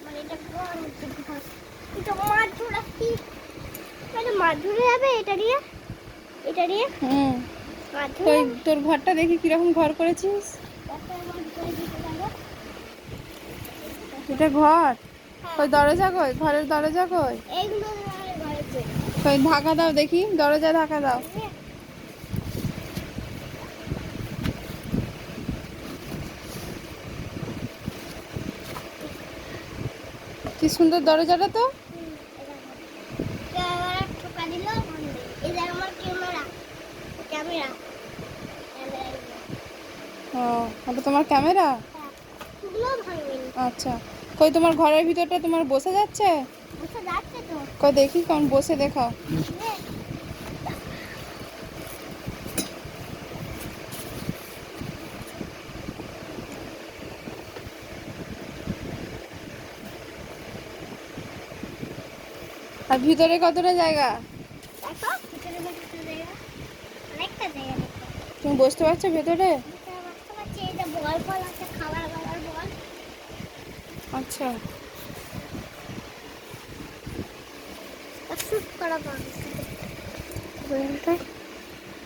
মানে এটা ঘর হচ্ছে ঘর। এটা মাছ ধরা কি? মানে মাছ ধরে যাবে এটা দিয়ে? এটা দিয়ে? মাছ ধরে তোর ঘরটা দেখি কিরকম ঘর করেছিস। একটা মাছ ধরে দিতে যাবো। এটা ঘর? হ্যাঁ, কই দরজা কই? ঘরের দরজা কই? এইগুলো আমার ঘরেতে। কই ঢাকা দাও দেখি, দরজা ঢাকা দাও। কি সুন্দর দরজাটা তো। ক্যামেরা ঠোকা দিল। এই যে আমার ক্যামেরা, ক্যামেরা, ক্যামেরা। ও, ওটা তোমার ক্যামেরা? হ্যাঁ, এগুলো ভাঙবেন। আচ্ছা, কই তোমার ঘরের ভিতরটা তোমার বসে যাচ্ছে? বুঝতে যাচ্ছে তো? কই দেখি, কেমন বসে দেখাও। নে, আর ভিতরে কতটা জায়গা? দেখো ভিতরে বসতে জায়গা, অনেকটা জায়গা দেখো। তুমি বসতে পারছো ভেতরে? ভিতরে বসতে পারছি, এই যে বল ফল আছে, খাবার দাবার বল। আচ্ছা, শুট করা বল।